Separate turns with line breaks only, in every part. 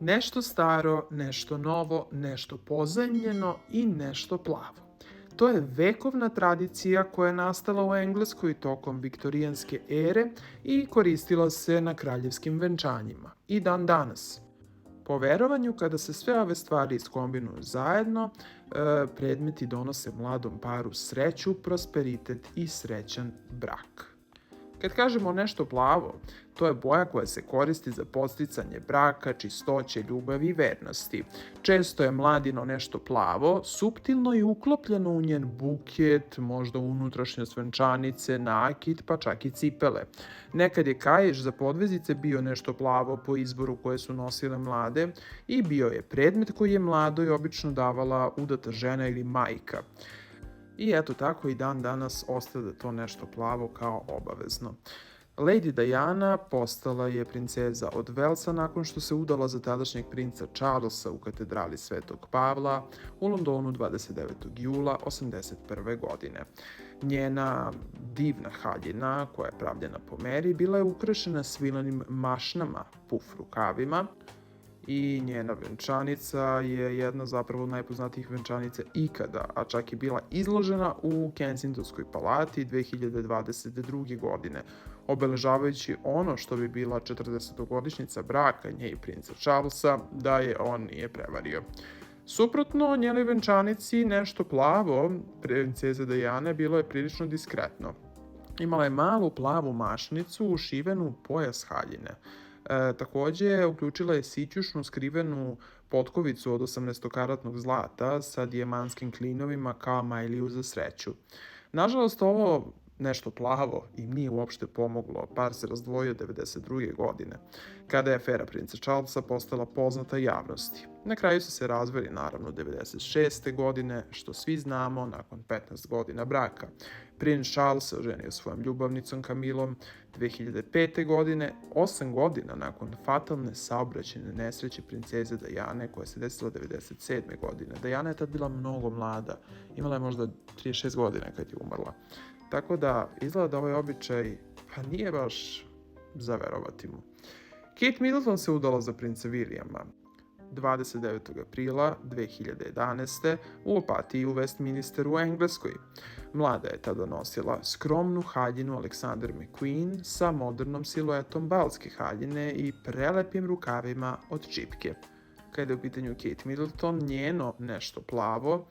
Nešto staro, nešto novo, nešto pozajmljeno i nešto plavo. To je vekovna tradicija koja je nastala u Engleskoj tokom viktorijanske ere i koristila se na kraljevskim venčanjima. I dan danas. Po verovanju, kada se sve ove stvari iskombinuju zajedno, predmeti donose mladom paru sreću, prosperitet i srećan brak. Kad kažemo nešto plavo, to je boja koja se koristi za podsticanje braka, čistoće, ljubavi i vernosti. Često je mladino nešto plavo, suptilno i uklopljeno u njen buket, možda unutrašnjost venčanice, nakit, pa čak i cipele. Nekad je kaiš za podvezice bio nešto plavo po izboru koje su nosile mlade i bio je predmet koji je mladoj obično davala udata žena ili majka. I eto tako i dan danas ostaje to nešto plavo kao obavezno. Lady Diana postala je princeza od Velsa nakon što se udala za tadašnjeg princa Charlesa u katedrali Svetog Pavla u Londonu 29. jula 81. godine. Njena divna haljina, koja je pravljena po meri, bila je ukrašena svilanim mašnama, puf rukavima, i njena venčanica je jedna zapravo od najpoznatijih venčanica ikada, a čak je bila izložena u Kensingtonskoj palati 2022. godine, obeležavajući ono što bi bila 40-godišnjica braka nje i princa Charlesa, da je on nije prevario. Suprotno njenoj venčanici, nešto plavo, princeze Diane, bilo je prilično diskretno. Imala je malu plavu mašnicu ušivenu u pojas haljine. Takođe, uključila je sićušnu skrivenu potkovicu od 18-karatnog zlata sa dijamanskim klinovima kao majliju za sreću. Nažalost, ovo nešto plavo im nije uopšte pomoglo, par se razdvojio 92. godine, kada je afera princa Charlesa postala poznata javnosti. Na kraju su se razveli naravno 96. godine, što svi znamo nakon 15 godina braka. Princ Charles se oženio svojom ljubavnicom Camillom 2005. godine, 8 godina nakon fatalne saobraćajne nesreće princeze Diane koja se desila 97. godine. Diana je tad bila mnogo mlada, imala je možda 36 godina kad je umrla. Tako da izgleda da ovaj običaj pa nije baš za verovati mu. Kate Middleton se udala za princa Williama 29. aprila 2011. u Opatiji u Westminsteru u Engleskoj. Mlada je tada nosila skromnu haljinu Alexander McQueen sa modernom siluetom balske haljine i prelepim rukavima od čipke. Kada je u pitanju Kate Middleton, njeno nešto plavo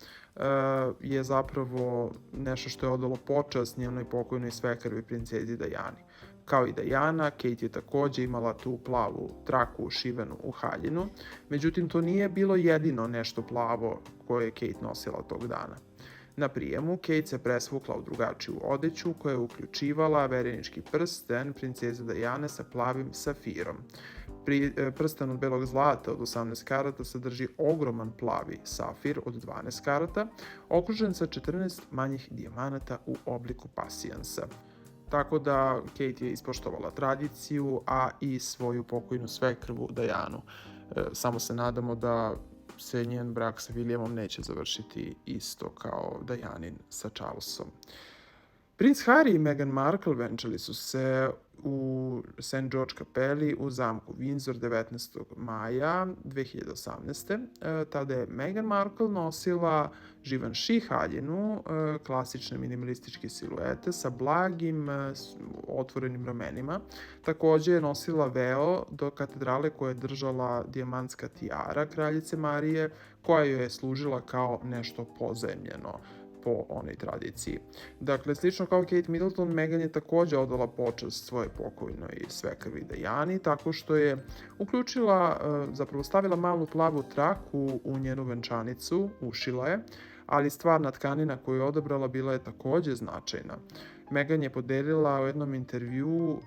je zapravo nešto što je odalo počast njenoj pokojnoj svekrvi princezi Diani. Kao i Diana, Kate je takođe imala tu plavu traku ušivenu u haljinu, međutim to nije bilo jedino nešto plavo koje je Kate nosila tog dana. Na prijemu, Kate se presvukla u drugačiju odeću koja je uključivala verenički prsten princeze Diane sa plavim safirom. Prsten od belog zlata od 18 karata sadrži ogroman plavi safir od 12 karata, okružen sa 14 manjih dijamanata u obliku pasijansa. Tako da Kate je ispoštovala tradiciju, a i svoju pokojnu svekrvu Dianu. Samo se nadamo da se njen brak sa Williamom neće završiti isto kao Dianin sa Charlesom. Princ Harry i Meghan Markle venčali su se u St. George kapeli u zamku Windsor 19. maja 2018. Tada je Meghan Markle nosila Givenchy haljinu, klasične minimalističke siluete sa blagim otvorenim ramenima. Takođe je nosila veo do katedrale koja je držala dijamantska tijara kraljice Marije, koja joj je služila kao nešto pozajmljeno po onoj tradiciji. Dakle, slično kao Kate Middleton, Meghan je takođe odala počast svoje pokojnoj svekrvi Diani, tako što je uključila, zapravo stavila malu plavu traku u njenu venčanicu, ušila je, ali stvarna tkanina koju je odabrala bila je takođe značajna. Meghan je podelila u jednom intervjuu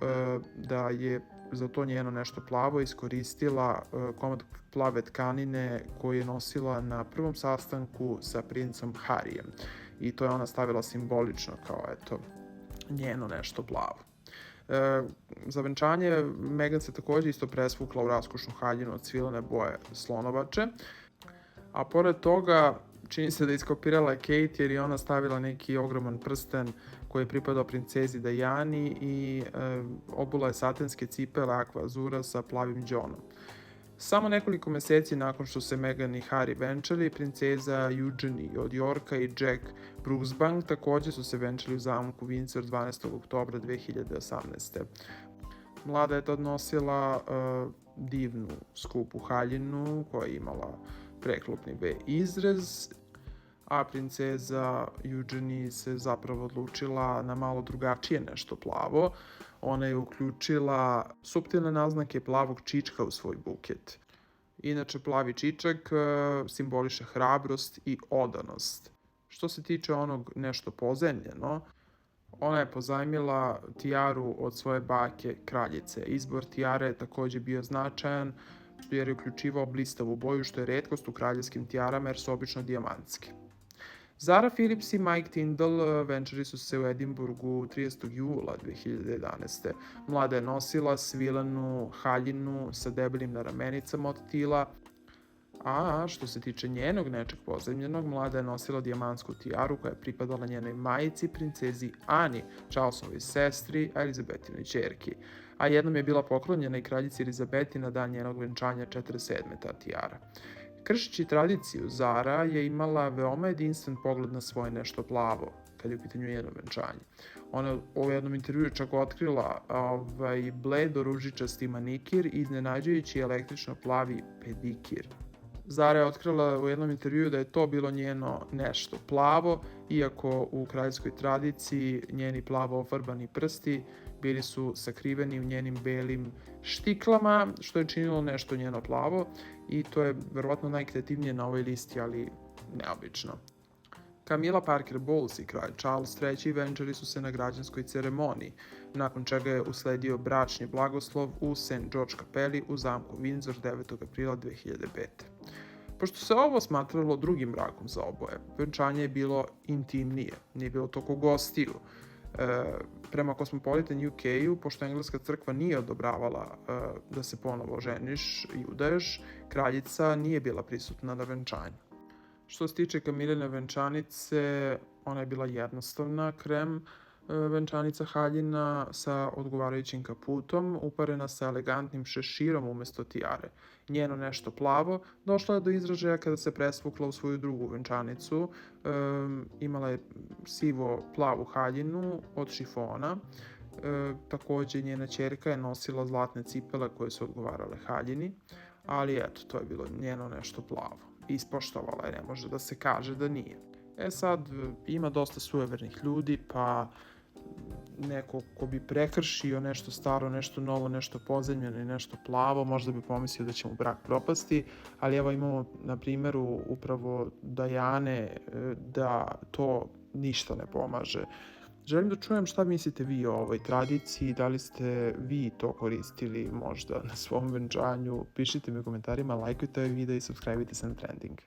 da je za to njeno nešto plavo iskoristila komad plave tkanine koju je nosila na prvom sastanku sa princom Harijem. I to je ona stavila simbolično kao eto njeno nešto plavo. Za venčanje Meghan se takođe isto presvukla u raskošnu haljinu od svilene boje slonovače, a pored toga čini se da je iskopirala Kate jer je ona stavila neki ogroman prsten koji je pripadao princezi Diani i obula je satenske cipele Aqua Azura sa plavim đonom. Samo nekoliko meseci nakon što se Meghan i Harry venčali, princeza Eugenie od Yorka i Jack Brooksbank takođe su se venčali u zamku Windsor 12. oktobra 2018. Mlada je tad nosila divnu skupu haljinu koja je imala preklopni V izrez, a princeza Eugenie se zapravo odlučila na malo drugačije nešto plavo. Ona je uključila suptilne naznake plavog čička u svoj buket. Inače, plavi čičak simboliše hrabrost i odanost. Što se tiče onog nešto pozemljeno, ona je pozajmila tijaru od svoje bake kraljice. Izbor tijare je takođe bio značajan jer je uključivao blistavu boju, što je retkost u kraljevskim tijarama jer su obično dijamantske. Zara Phillips i Mike Tindall venčali su se u Edinburgu 30. jula 2011. Mlada je nosila svilenu haljinu sa debelim naramenicama od tila, a što se tiče njenog nečeg pozemljenog, mlada je nosila dijamantsku tijaru koja je pripadala njenoj majici, princezi Ani, Charlesovoj sestri, Elizabetinoj ćerki, a jednom je bila poklonjena i kraljici Elizabeti na dan njenog venčanja 47. ta tijara. Kršeći tradiciju, Zara je imala veoma jedinstven pogled na svoje nešto plavo, kad je u pitanju njeno venčanje. Ona je u jednom intervjuu čak otkrila bledo ružičasti manikir i iznenađujući električno plavi pedikir. Zara je otkrila u jednom intervjuu da je to bilo njeno nešto plavo, iako u kraljevskoj tradiciji njeni plavo ofarbani prsti bili su sakriveni u njenim belim štiklama, što je činilo nešto njeno plavo i to je verovatno najkreativnije na ovoj listi, ali neobično. Camilla Parker Bowles i kralj Charles III venčali su se na građanskoj ceremoniji, nakon čega je usledio bračni blagoslov u St. George kapeli u zamku Windsor 9. aprila 2005. Pošto se ovo smatralo drugim brakom za oboje, venčanje je bilo intimnije, nije bilo toliko gostiju. Prema Cosmopolitan UK-u, pošto engleska crkva nije odobravala da se ponovo ženiš i udaješ, kraljica nije bila prisutna na venčanju. Što se tiče Kamiline venčanice, ona je bila jednostavna krem venčanica haljina sa odgovarajućim kaputom, uparena sa elegantnim šeširom umesto tijare. Njeno nešto plavo došla je do izražaja kada se presvukla u svoju drugu venčanicu. Imala je sivo-plavu haljinu od šifona. Takođe, njena ćerka je nosila zlatne cipele koje su odgovarale haljini, ali eto, to je bilo njeno nešto plavo. Ispoštovala je, ne može da se kaže da nije. Sad, ima dosta sujevernih ljudi, pa neko ko bi prekršio nešto staro, nešto novo, nešto pozemljeno i nešto plavo, možda bi pomislio da će mu brak propasti, ali evo imamo na primjeru upravo Dajane da to ništa ne pomaže. Želim da čujem šta mislite vi o ovoj tradiciji, da li ste vi to koristili možda na svom venčanju, pišite mi u komentarima, lajkujte ovaj video i subscribe-ite se na Trending.